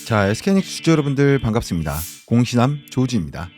자, SK이닉스 주주 여러분들 반갑습니다. 공신함 조우지입니다.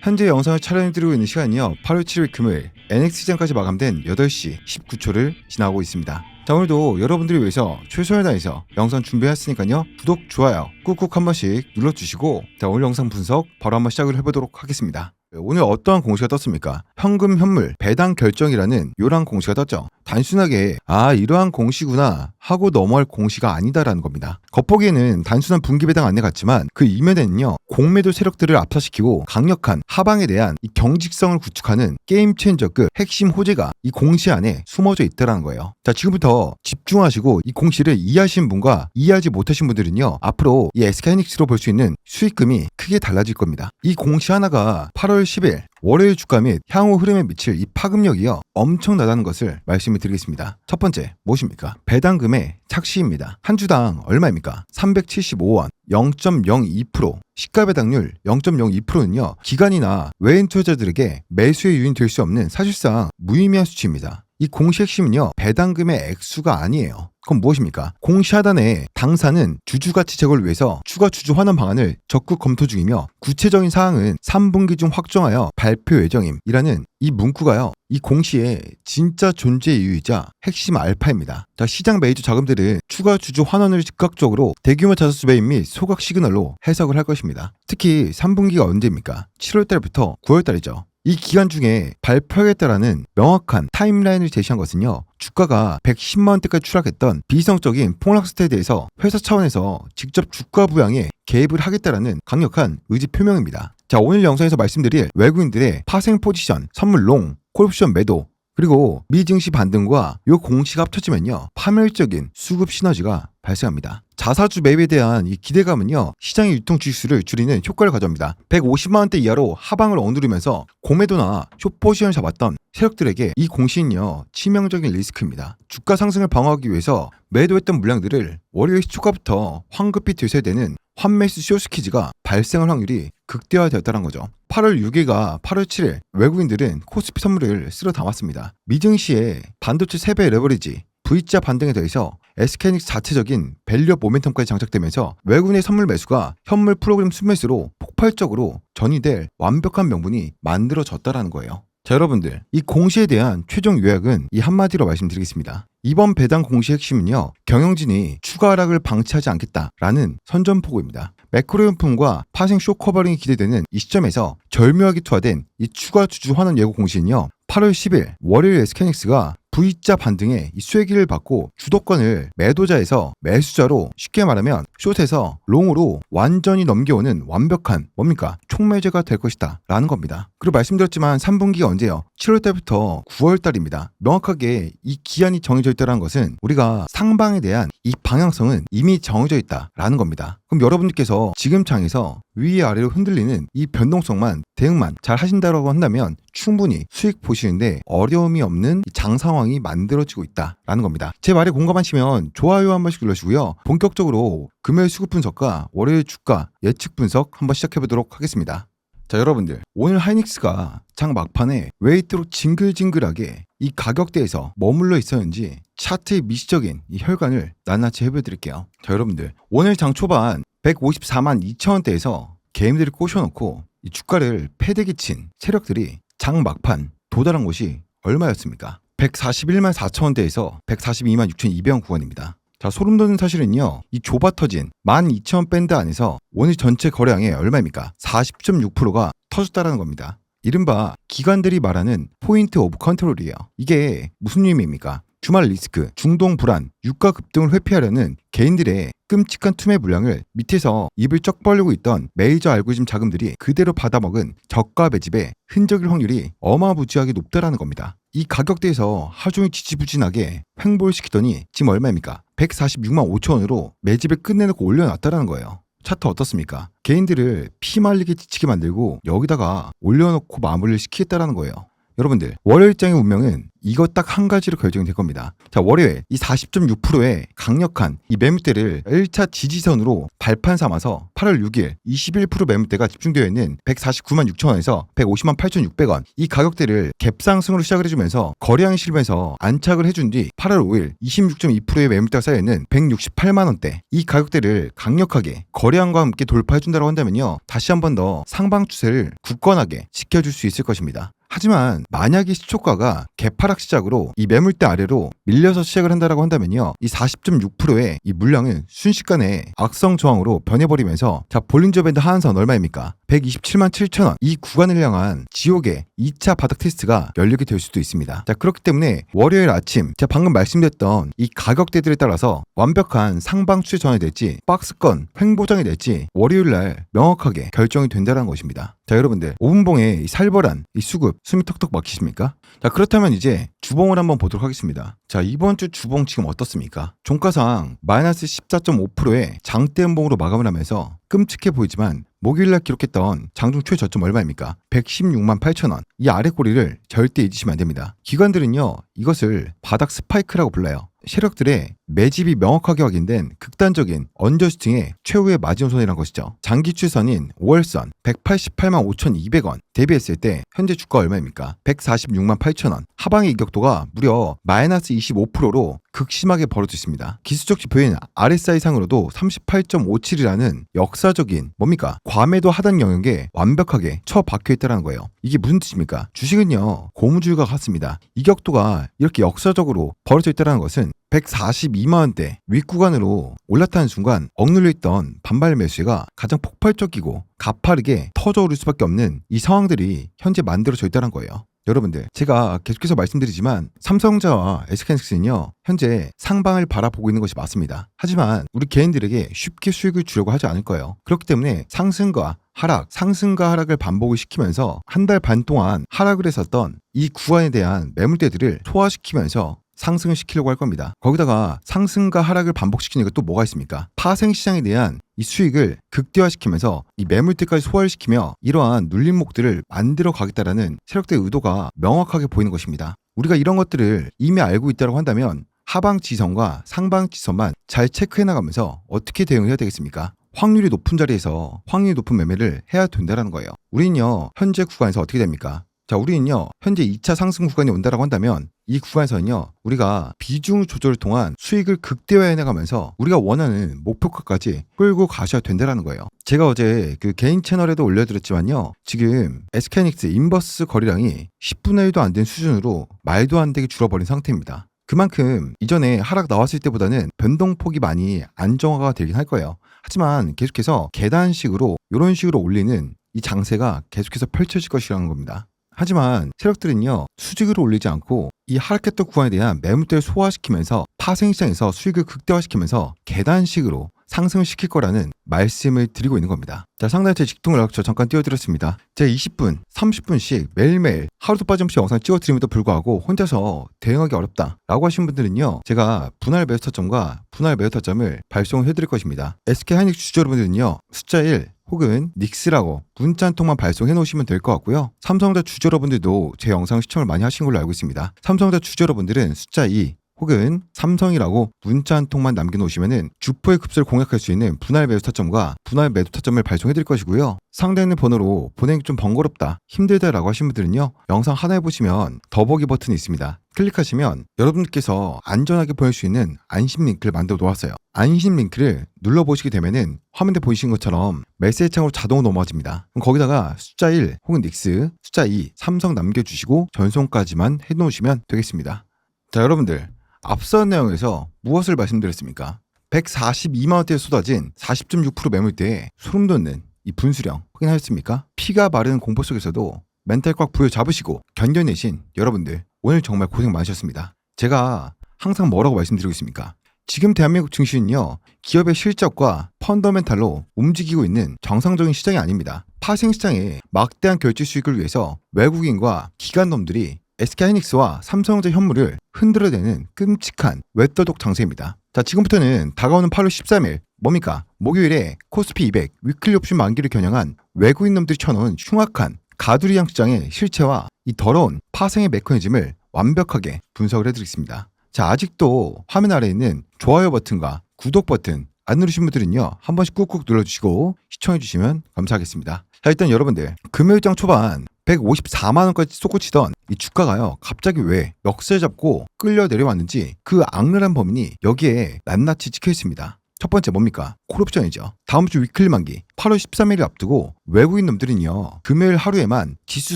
현재 영상을 촬영해드리고 있는 시간이요 8월 7일 금요일 NX시장까지 마감된 8시 19초를 지나고 있습니다. 자, 오늘도 여러분들을 위해서 최선을 다해서 영상 준비했으니까요 구독, 좋아요 꾹꾹 한 번씩 눌러주시고, 자, 오늘 영상 분석 바로 한번 시작을 해보도록 하겠습니다. 오늘 어떠한 공시가 떴습니까? 현금 현물 배당 결정이라는 요런 공시가 떴죠. 단순하게 이러한 공시구나 하고 넘어갈 공시가 아니다라는 겁니다. 겉보기에는 단순한 분기 배당 안내 같지만 그 이면에는요 공매도 세력들을 압사시키고 강력한 하방에 대한 이 경직성을 구축하는 게임 체인저급 핵심 호재가 이 공시 안에 숨어져 있다는 거예요. 자, 지금부터 집중하시고 이 공시를 이해하신 분과 이해하지 못하신 분들은요 앞으로 이 SK이닉스로 볼 수 있는 수익금이 크게 달라질 겁니다. 이 공시 하나가 8월 10일 월요일 주가 및 향후 흐름에 미칠 이 파급력이요 엄청나다는 것을 말씀을 드리겠습니다. 첫 번째 무엇입니까? 배당금의 착시입니다. 한 주당 얼마입니까? 375원 0.02%, 시가 배당률 0.02%는요 기관이나 외인 투자자들에게 매수의 요인이 될 수 없는 사실상 무의미한 수치입니다. 이 공시 핵심은요 배당금의 액수가 아니에요. 그럼 무엇입니까? 공시 하단에 당사는 주주가치 제고를 위해서 추가 주주 환원 방안을 적극 검토 중이며 구체적인 사항은 3분기 중 확정하여 발표 예정임이라는 이 문구가요 이 공시의 진짜 존재 이유이자 핵심 알파입니다. 자, 시장 메이저 자금들은 추가 주주 환원을 즉각적으로 대규모 자사수 매입 및 소각 시그널로 해석을 할 것입니다. 특히 3분기가 언제입니까? 7월달부터 9월달이죠. 이 기간 중에 발표하겠다라는 명확한 타임라인을 제시한 것은요 주가가 110만원대까지 추락했던 비이성적인 폭락사태에 대해서 회사 차원에서 직접 주가 부양에 개입을 하겠다라는 강력한 의지 표명입니다. 자, 오늘 영상에서 말씀드릴 외국인들의 파생 포지션, 선물 롱, 콜옵션 매도, 그리고 미증시 반등과 이 공시가 합쳐지면요 파멸적인 수급 시너지가 발생합니다. 자사주 매입에 대한 이 기대감은요 시장의 유통 주식수를 줄이는 효과를 가져옵니다. 150만원대 이하로 하방을 억누르면서 고매도나 숏포지션을 잡았던 세력들에게 이 공시는요 치명적인 리스크입니다. 주가 상승을 방어하기 위해서 매도했던 물량들을 월요일 초과부터 황급히 되새되는 환매수 쇼스키즈가 발생할 확률이 극대화되었다는 거죠. 8월 6일과 8월 7일 외국인들은 코스피 선물을 쓸어 담았습니다. 미증시의 반도체 3배 레버리지, V자 반등에 더해서 SK이닉스 자체적인 밸류업 모멘텀까지 장착되면서 외국인의 선물 매수가 현물 프로그램 순매수로 폭발적으로 전이될 완벽한 명분이 만들어졌다는 거예요. 자, 여러분들 이 공시에 대한 최종 요약은 이 한마디로 말씀드리겠습니다. 이번 배당 공시 핵심은요 경영진이 추가 하락을 방치하지 않겠다라는 선전포고입니다. 매크로용품과 파생 쇼 커버링이 기대되는 이 시점에서 절묘하게 투하된 이 추가 주주 환원 예고 공시는요 8월 10일 월요일 SK이닉스가 V자 반등에 이 쐐기를 받고 주도권을 매도자에서 매수자로, 쉽게 말하면 숏에서 롱으로 완전히 넘겨오는 완벽한 뭡니까? 촉매제가 될 것이다 라는 겁니다. 그리고 말씀드렸지만 3분기가 언제요? 7월달부터 9월달입니다. 명확하게 이 기한이 정해져 있다는 것은 우리가 상방에 대한 이 방향성은 이미 정해져 있다라는 겁니다. 그럼 여러분들께서 지금 장에서 위아래로 흔들리는 이 변동성만 대응만 잘 하신다고 한다면 충분히 수익 보시는데 어려움이 없는 장 상황이 만들어지고 있다라는 겁니다. 제 말에 공감하시면 좋아요 한 번씩 눌러주시고요. 본격적으로 금요일 수급 분석과 월요일 주가 예측 분석 한번 시작해보도록 하겠습니다. 자, 여러분들 오늘 하이닉스가 장 막판에 왜 이토록 징글징글하게 이 가격대에서 머물러 있었는지 차트의 미시적인 이 혈관을 낱낱이 해보여드릴게요. 자, 여러분들 오늘 장 초반 154만 2천원대에서 게임들을 꼬셔놓고 이 주가를 패대기 친 세력들이 장 막판 도달한 곳이 얼마였습니까? 141만 4천원대에서 142만 6,200원 구간입니다. 자, 소름 돋는 사실은요 이 좁아 터진 12,000원 밴드 안에서 오늘 전체 거래량의 얼마입니까? 40.6%가 터졌다라는 겁니다. 이른바 기관들이 말하는 포인트 오브 컨트롤이에요. 이게 무슨 의미입니까? 주말 리스크, 중동 불안, 유가 급등을 회피하려는 개인들의 끔찍한 투매 물량을 밑에서 입을 쩍 벌리고 있던 메이저 알고리즘 자금들이 그대로 받아먹은 저가 매집의 흔적일 확률이 어마무지하게 높다라는 겁니다. 이 가격대에서 하종일 지지부진하게 횡보를 시키더니 지금 얼마입니까? 146만 5천원으로 매집을 끝내놓고 올려놨다라는 거예요. 차트 어떻습니까? 개인들을 피말리게 지치게 만들고 여기다가 올려놓고 마무리를 시키겠다라는 거예요. 여러분들 월요일장의 운명은 이거 딱 한 가지로 결정이 될 겁니다. 자, 월요일 이 40.6%의 강력한 이 매물대를 1차 지지선으로 발판 삼아서 8월 6일 21% 매물대가 집중되어 있는 149만 6천 원에서 150만 8,600원 이 가격대를 갭상승으로 시작을 해주면서 거래량이 실면서 안착을 해준 뒤 8월 5일 26.2%의 매물대가 쌓여있는 168만 원대 이 가격대를 강력하게 거래량과 함께 돌파해준다고 한다면요, 다시 한 번 더 상방 추세를 굳건하게 지켜줄 수 있을 것입니다. 하지만 만약에 시초가가 개파락 시작으로 이 매물대 아래로 밀려서 시작을 한다라고 한다면요, 이 40.6%의 이 물량은 순식간에 악성 저항으로 변해버리면서 자, 볼린저 밴드 하한선 얼마입니까? 127만 7천 원 이 구간을 향한 지옥의 2차 바닥 테스트가 열리게 될 수도 있습니다. 자, 그렇기 때문에 월요일 아침 제가 방금 말씀드렸던 이 가격대들에 따라서 완벽한 상방 추세 전환이 될지 박스권 횡보장이 될지 월요일날 명확하게 결정이 된다는 것입니다. 자, 여러분들 5분봉에 이 살벌한 이 수급 숨이 턱턱 막히십니까? 자, 그렇다면 이제 주봉을 한번 보도록 하겠습니다. 자, 이번 주 주봉 지금 어떻습니까? 종가상 마이너스 14.5%의 장대 음봉으로 마감을 하면서 끔찍해 보이지만 목요일날 기록했던 장중 최저점 얼마입니까? 116만 8천 원. 이 아래 꼬리를 절대 잊으시면 안 됩니다. 기관들은요, 이것을 바닥 스파이크라고 불러요. 세력들의 매집이 명확하게 확인된 극단적인 언저스팅의 최후의 마지노선이란 것이죠. 장기 추세선인 5월선 188만 5,200원 대비했을 때 현재 주가 얼마입니까? 146만 8천원. 하방의 이격도가 무려 마이너스 25%로 극심하게 벌어져 있습니다. 기술적 지표인 RSI 상으로도 38.57이라는 역사적인 뭡니까? 과매도 하단 영역에 완벽하게 처박혀 있다는 거예요. 이게 무슨 뜻입니까? 주식은요, 고무줄과 같습니다. 이격도가 이렇게 역사적으로 벌어져 있다는 것은 142만원대 윗구간으로 올라타는 순간 억눌려 있던 반발 매수가 가장 폭발적이고 가파르게 터져오를 수밖에 없는 이 상황들이 현재 만들어져 있다는 거예요. 여러분들, 제가 계속해서 말씀드리지만 삼성전자와 SK하이닉스는요, 현재 상방을 바라보고 있는 것이 맞습니다. 하지만 우리 개인들에게 쉽게 수익을 주려고 하지 않을 거예요. 그렇기 때문에 상승과 하락을 반복을 시키면서 한 달 반 동안 하락을 했었던 이 구간에 대한 매물대들을 소화시키면서 상승을 시키려고 할 겁니다. 거기다가 상승과 하락을 반복시키니까 또 뭐가 있습니까? 파생시장에 대한 이 수익을 극대화시키면서 이 매물대까지 소화를 시키며 이러한 눌림목들을 만들어 가겠다라는 세력들의 의도가 명확하게 보이는 것입니다. 우리가 이런 것들을 이미 알고 있다고 한다면 하방 지선과 상방 지선만 잘 체크해 나가면서 어떻게 대응을 해야 되겠습니까? 확률이 높은 자리에서 확률이 높은 매매를 해야 된다는 거예요. 우리는요, 현재 구간에서 어떻게 됩니까? 자, 우리는요, 현재 2차 상승 구간이 온다라고 한다면 이 구간에서는요, 우리가 비중 조절을 통한 수익을 극대화해 나가면서 우리가 원하는 목표가까지 끌고 가셔야 된다는 거예요. 제가 어제 그 개인 채널에도 올려드렸지만요, 지금 SK하이닉스 인버스 거래량이 10분의 1도 안 된 수준으로 말도 안 되게 줄어버린 상태입니다. 그만큼 이전에 하락 나왔을 때보다는 변동폭이 많이 안정화가 되긴 할 거예요. 하지만 계속해서 계단식으로 이런 식으로 올리는 이 장세가 계속해서 펼쳐질 것이라는 겁니다. 하지만 세력들은요, 수직으로 올리지 않고 이 하락했던 구간에 대한 매물대를 소화시키면서 파생시장에서 수익을 극대화시키면서 계단식으로 상승을 시킬 거라는 말씀을 드리고 있는 겁니다. 자, 상단에 제 직통을 저 잠깐 띄워드렸습니다. 제가 20분, 30분씩 매일매일 하루도 빠짐없이 영상 찍어드림에도 불구하고 혼자서 대응하기 어렵다 라고 하신 분들은요, 제가 분할 매수 타점과 분할 매도 타점을 발송을 해드릴 것입니다. SK하이닉스 주주 여러분들은요, 숫자 1 혹은 닉스라고 문자 한 통만 발송해 놓으시면 될 것 같고요. 삼성전자 주주 여러분들도 제 영상 시청을 많이 하신 걸로 알고 있습니다. 삼성전자 주주 여러분들은 숫자 2 혹은 삼성이라고 문자 한 통만 남겨놓으시면은 주포의 급소를 공략할 수 있는 분할 매수 타점과 분할 매도 타점을 발송해 드릴 것이고요. 상단에 있는 번호로 보내기 좀 번거롭다, 힘들다라고 하신 분들은요, 영상 하나에 보시면 더보기 버튼이 있습니다. 클릭하시면 여러분들께서 안전하게 보낼 수 있는 안심 링크를 만들어 놓았어요. 안심 링크를 눌러보시게 되면은 화면에 보이신 것처럼 메시지 창으로 자동으로 넘어집니다. 그럼 거기다가 숫자 1 혹은 닉스, 숫자 2 삼성 남겨주시고 전송까지만 해놓으시면 되겠습니다. 자, 여러분들, 앞선 내용에서 무엇을 말씀드렸습니까? 142만원대에 쏟아진 40.6% 매물대에 소름 돋는 이 분수령 확인하셨습니까? 피가 마르는 공포 속에서도 멘탈 꽉 부여잡으시고 견뎌내신 여러분들, 오늘 정말 고생 많으셨습니다. 제가 항상 뭐라고 말씀드리고 있습니까? 지금 대한민국 증시는요, 기업의 실적과 펀더멘탈로 움직이고 있는 정상적인 시장이 아닙니다. 파생시장에 막대한 결제 수익을 위해서 외국인과 기관놈들이 SK하이닉스와 삼성전자 현물을 흔들어대는 끔찍한 외떠독 장세입니다. 자, 지금부터는 다가오는 8월 13일 뭡니까? 목요일에 코스피 200 위클리 옵션 만기를 겨냥한 외국인 놈들이 쳐놓은 흉악한 가두리 양시장의 실체와 이 더러운 파생의 메커니즘을 완벽하게 분석을 해드리겠습니다. 자, 아직도 화면 아래에 있는 좋아요 버튼과 구독 버튼 안 누르신 분들은요, 한 번씩 꾹꾹 눌러주시고 시청해주시면 감사하겠습니다. 자, 일단 여러분들, 금요일장 초반 154만원까지 솟구치던 이 주가가요, 갑자기 왜 멱살 잡고 끌려 내려왔는지 그 악랄한 범인이 여기에 낱낱이 찍혀 있습니다. 첫 번째 뭡니까? 콜옵션이죠. 다음 주 위클리 만기 8월 13일을 앞두고 외국인 놈들은요, 금요일 하루에만 지수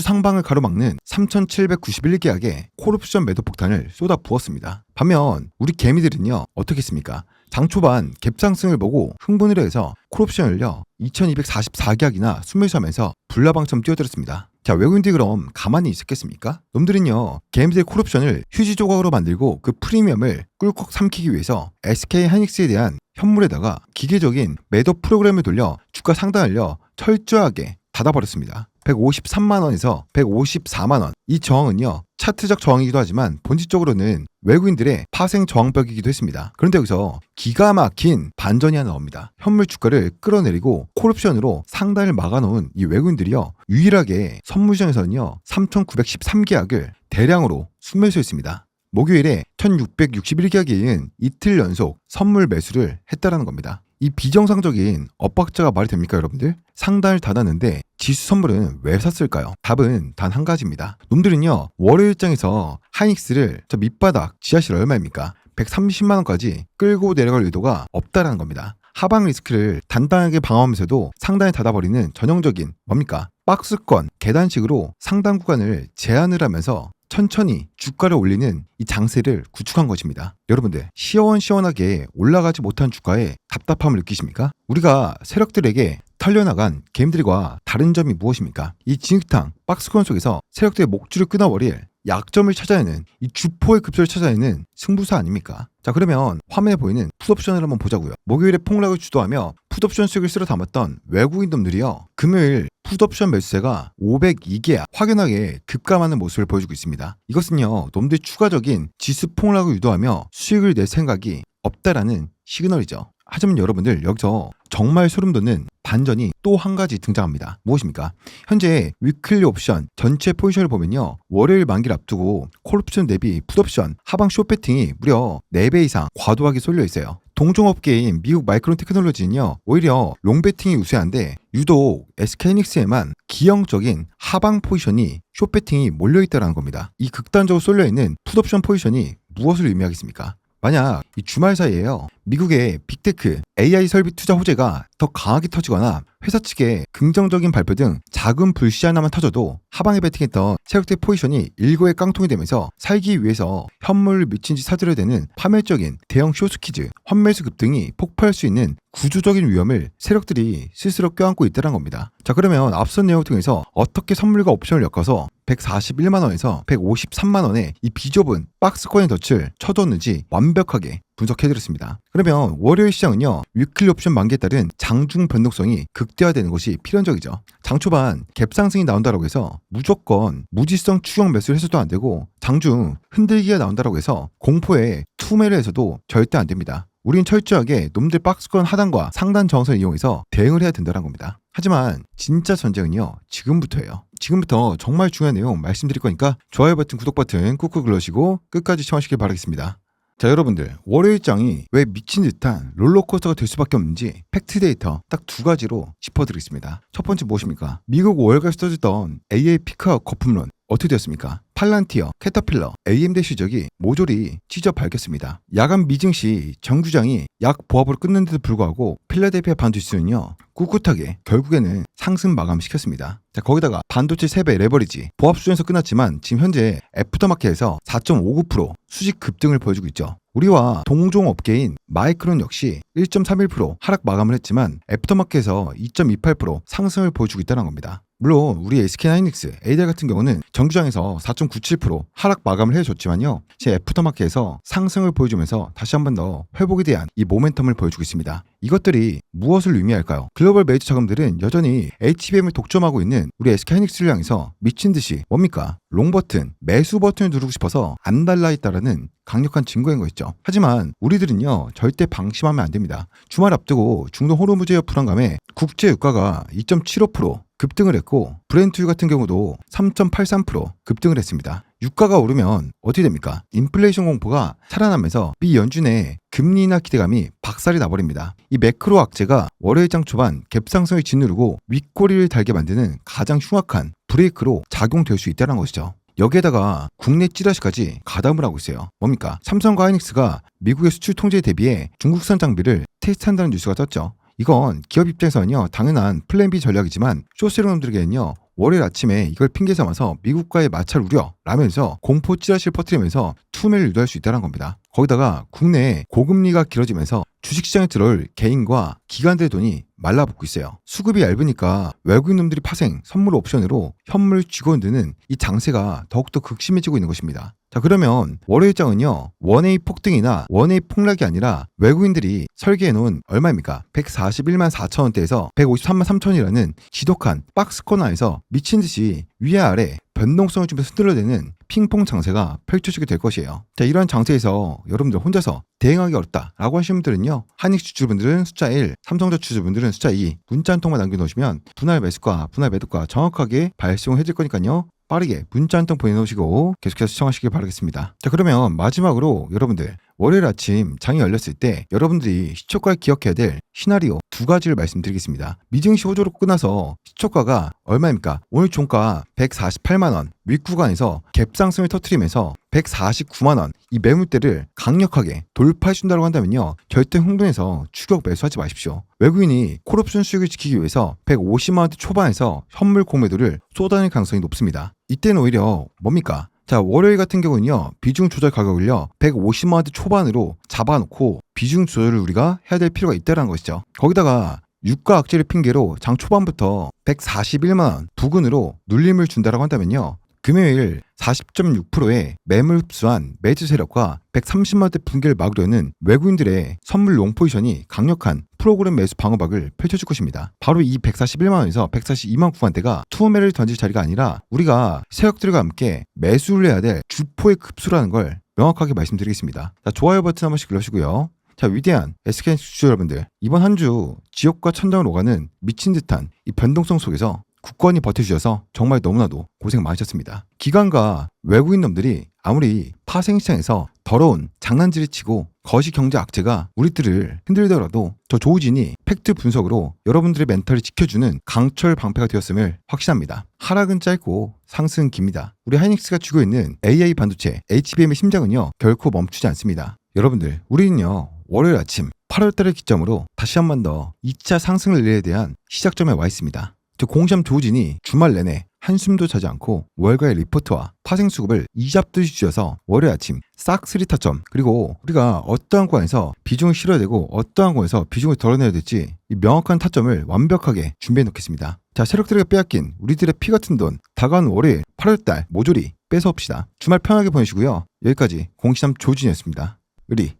상방을 가로막는 3,791계약의 콜옵션 매도 폭탄을 쏟아 부었습니다. 반면 우리 개미들은요, 어떻게 했습니까? 장 초반 갭상승을 보고 흥분을 해서 콜옵션을요 2244계약이나 순매수하면서 불나방처럼 뛰어들었습니다. 자, 외국인들이 그럼 가만히 있었겠습니까? 놈들은요, 개미들의 콜옵션을 휴지 조각으로 만들고 그 프리미엄을 꿀꺽 삼키기 위해서 SK 하이닉스에 대한 현물에다가 기계적인 매도 프로그램을 돌려 주가 상단을요 철저하게 닫아버렸습니다. 153만원에서 154만원. 이 저항은요, 차트적 저항이기도 하지만 본질적으로는 외국인들의 파생 저항벽이기도 했습니다. 그런데 여기서 기가 막힌 반전이 하나 나옵니다. 현물 주가를 끌어내리고 콜옵션으로 상단을 막아놓은 이 외국인들이요, 유일하게 선물시장에서는요 3,913계약을 대량으로 순매수했습니다. 목요일에 1,661계약에 이은 이틀 연속 선물 매수를 했다라는 겁니다. 이 비정상적인 엇박자가 말이 됩니까, 여러분들? 상단을 닫았는데 지수 선물은 왜 샀을까요? 답은 단 한 가지입니다. 놈들은요, 월요일장에서 하이닉스를 저 밑바닥 지하실 얼마입니까? 130만원까지 끌고 내려갈 의도가 없다라는 겁니다. 하방 리스크를 단단하게 방어하면서도 상단에 닫아버리는 전형적인 뭡니까? 박스권, 계단식으로 상단 구간을 제한을 하면서 천천히 주가를 올리는 이 장세를 구축한 것입니다. 여러분들, 시원시원하게 올라가지 못한 주가에 답답함을 느끼십니까? 우리가 세력들에게 털려나간 개미들과 다른 점이 무엇입니까? 이 진흙탕 박스권 속에서 세력들의 목줄을 끊어버릴 약점을 찾아내는, 이 주포의 급소를 찾아내는 승부사 아닙니까? 자, 그러면 화면에 보이는 풋옵션을 한번 보자고요. 목요일에 폭락을 주도하며 풋옵션 수익을 쓸어 담았던 외국인 놈들이요, 금요일 풋옵션 매수세가 502계약 확연하게 급감하는 모습을 보여주고 있습니다. 이것은요, 놈들이 추가적인 지수 폭락을 유도하며 수익을 낼 생각이 없다라는 시그널이죠. 하지만 여러분들, 여기서 정말 소름돋는 반전이 또 한 가지 등장합니다. 무엇입니까? 현재 위클리 옵션 전체 포지션을 보면요, 월요일 만기를 앞두고 콜옵션 대비 풋옵션 하방 숏배팅이 무려 4배 이상 과도하게 쏠려 있어요. 동종업계인 미국 마이크론 테크놀로지는요, 오히려 롱배팅이 우세한데 유독 SK하이닉스에만 기형적인 하방 포지션이 숏배팅이 몰려있다는 겁니다. 이 극단적으로 쏠려있는 풋옵션 포지션이 무엇을 의미하겠습니까? 만약 이 주말 사이에요, 미국의 빅테크 AI 설비 투자 호재가 더 강하게 터지거나 회사 측의 긍정적인 발표 등 작은 불씨 하나만 터져도 하방에 베팅했던 세력들의 포지션이 일고의 깡통이 되면서 살기 위해서 현물을 미친 듯 사들여야 되는 파멸적인 대형 쇼스키즈, 환매수 급등이 폭발할 수 있는 구조적인 위험을 세력들이 스스로 껴안고 있다는 겁니다. 자, 그러면 앞선 내용을 통해서 어떻게 선물과 옵션을 엮어서 141만원에서 153만원의 이 비좁은 박스권의 덫을 쳐줬는지 완벽하게 분석해드렸습니다. 그러면 월요일 시장은요, 위클리 옵션 만기에 따른 장중 변동성이 극대화되는 것이 필연적이죠. 장 초반 갭상승이 나온다고 해서 무조건 무지성 추격 매수를 해서도 안 되고, 장중 흔들기가 나온다고 해서 공포에 투매를 해서도 절대 안 됩니다. 우린 철저하게 놈들 박스권 하단과 상단 저항선을 이용해서 대응을 해야 된다는 겁니다. 하지만 진짜 전쟁은요, 지금부터예요. 지금부터 정말 중요한 내용 말씀드릴 거니까 좋아요 버튼, 구독 버튼 꾹꾹 눌러주시고 끝까지 시청하시길 바라겠습니다. 자, 여러분들, 월요일장이 왜 미친 듯한 롤러코스터가 될 수밖에 없는지 팩트 데이터 딱 2가지로 짚어드리겠습니다. 첫 번째 무엇입니까? 미국 월가에서 터졌던 AI 피크아웃 거품론 어떻게 되었습니까? 팔란티어, 캐터필러, AMD 실적이 모조리 찢어 밝혔습니다. 야간 미증 시 정규장이 약 보합으로 끝났는데도 불구하고 필라델피아 반도체는요, 꿋꿋하게 결국에는 상승 마감시켰습니다. 자, 거기다가 반도체 3배 레버리지 보합 수준에서 끝났지만 지금 현재 애프터마켓에서 4.59% 수직 급등을 보여주고 있죠. 우리와 동종 업계인 마이크론 역시 1.31% 하락 마감을 했지만 애프터마켓에서 2.28% 상승을 보여주고 있다는 겁니다. 물론 우리 SK하이닉스, ADR 같은 경우는 정규장에서 4.97% 하락 마감을 해줬지만요, 제 애프터마켓에서 상승을 보여주면서 다시 한 번 더 회복에 대한 이 모멘텀을 보여주고 있습니다. 이것들이 무엇을 의미할까요? 글로벌 메이저 자금들은 여전히 HBM을 독점하고 있는 우리 SK하이닉스를 향해서 미친듯이 뭡니까? 롱 버튼, 매수 버튼을 누르고 싶어서 안 달라있다라는 강력한 증거인 것이죠. 하지만 우리들은요, 절대 방심하면 안 됩니다. 주말 앞두고 중동 호르무즈의 불안감에 국제 유가가 2.75% 급등을 했고 브렌트유 같은 경우도 3.83% 급등을 했습니다. 유가가 오르면 어떻게 됩니까? 인플레이션 공포가 살아나면서 미 연준의 금리 인하 기대감이 박살이 나버립니다. 이 매크로 악재가 월요일장 초반 갭상승을 짓누르고 윗꼬리를 달게 만드는 가장 흉악한 브레이크로 작용될 수 있다는 것이죠. 여기에다가 국내 찌라시까지 가담을 하고 있어요. 뭡니까? 삼성과 하이닉스가 미국의 수출 통제에 대비해 중국산 장비를 테스트한다는 뉴스가 떴죠. 이건 기업 입장에서는요 당연한 플랜 B 전략이지만 쇼세롱놈들에게는요 월요일 아침에 이걸 핑계 삼아서 미국과의 마찰 우려 라면서 공포 찌라시를 퍼뜨리면서 투매를 유도할 수 있다는 겁니다. 거기다가 국내에 고금리가 길어지면서 주식시장에 들어올 개인과 기관들의 돈이 말라붙고 있어요. 수급이 얇으니까 외국인 놈들이 파생, 선물 옵션으로 현물 쥐고 드는 이 장세가 더욱더 극심해지고 있는 것입니다. 자, 그러면 월요일장은요 원웨이 폭등이나 원웨이 폭락이 아니라 외국인들이 설계해놓은 얼마입니까? 141만 4천원대에서 153만 3천원이라는 지독한 박스코너에서 미친듯이 위아래 변동성을 주면서 흔들어대는 핑퐁 장세가 펼쳐지게 될 것이에요. 자, 이러한 장세에서 여러분들 혼자서 대응하기 어렵다라고 하시는 분들은요 하이닉스 주주분들은 숫자 1, 삼성전자 주주분들은 숫자 2 문자 한 통만 남겨놓으시면 분할 매수가 분할 매도가 정확하게 발송을 해줄 거니까요 빠르게 문자 한 통 보내놓으시고 계속해서 시청하시길 바라겠습니다. 자, 그러면 마지막으로 여러분들 월요일 아침 장이 열렸을 때 여러분들이 시초가에 기억해야 될 시나리오 두 가지를 말씀드리겠습니다. 미증시 호조로 끝나서 시초가가 얼마입니까? 오늘 종가 148만원 윗구간에서 갭상승을 터뜨리면서 149만원 이 매물대를 강력하게 돌파해준다고 한다면요 절대 흥분해서 추격 매수하지 마십시오. 외국인이 콜옵션 수익을 지키기 위해서 150만원대 초반에서 현물 공매도를 쏟아낼 가능성이 높습니다. 이때는 오히려 뭡니까? 자, 월요일 같은 경우는요 비중 조절 가격을요 150만원대 초반으로 잡아놓고 비중 조절을 우리가 해야 될 필요가 있다는 것이죠. 거기다가 유가 악재를 핑계로 장 초반부터 141만원 부근으로 눌림을 준다라고 한다면요 금요일 40.6%의 매물 흡수한 매수 세력과 130만원대 붕괴를 막으려는 외국인들의 선물 롱 포지션이 강력한 프로그램 매수 방어막을 펼쳐줄 것입니다. 바로 이 141만원에서 142만 구간대가 투매를 던질 자리가 아니라 우리가 세력들과 함께 매수를 해야 될 주포의 급수라는 걸 명확하게 말씀드리겠습니다. 자, 좋아요 버튼 한 번씩 눌러주시고요. 자, 위대한 SK 주주 여러분들, 이번 한 주 지옥과 천장을 오가는 미친 듯한 이 변동성 속에서 굳건히 버텨주셔서 정말 너무나도 고생 많으셨습니다. 기관과 외국인 놈들이 아무리 파생시장에서 더러운 장난질을 치고 거시 경제 악재가 우리들을 흔들더라도 저 조우진이 팩트 분석으로 여러분들의 멘탈을 지켜주는 강철 방패가 되었음을 확신합니다. 하락은 짧고 상승은 깁니다. 우리 하이닉스가 쥐고 있는 AI 반도체 HBM의 심장은요 결코 멈추지 않습니다. 여러분들, 우리는요 월요일 아침 8월달을 기점으로 다시 한 번 더 2차 상승 랠리에 대한 시작점에 와 있습니다. 저 공시함 조우진이 주말 내내 한숨도 자지 않고 월가의 리포트와 파생 수급을 이잡듯이 주셔서 월요일 아침 싹 스리타점, 그리고 우리가 어떠한 구간에서 비중을 실어야 되고 어떠한 구간에서 비중을 덜어내야 될지 이 명확한 타점을 완벽하게 준비해 놓겠습니다. 자, 세력들에게 빼앗긴 우리들의 피 같은 돈 다가오는 월요일 8월달 모조리 뺏어옵시다. 주말 편하게 보내시고요. 여기까지 공시함 조우진이었습니다. 의리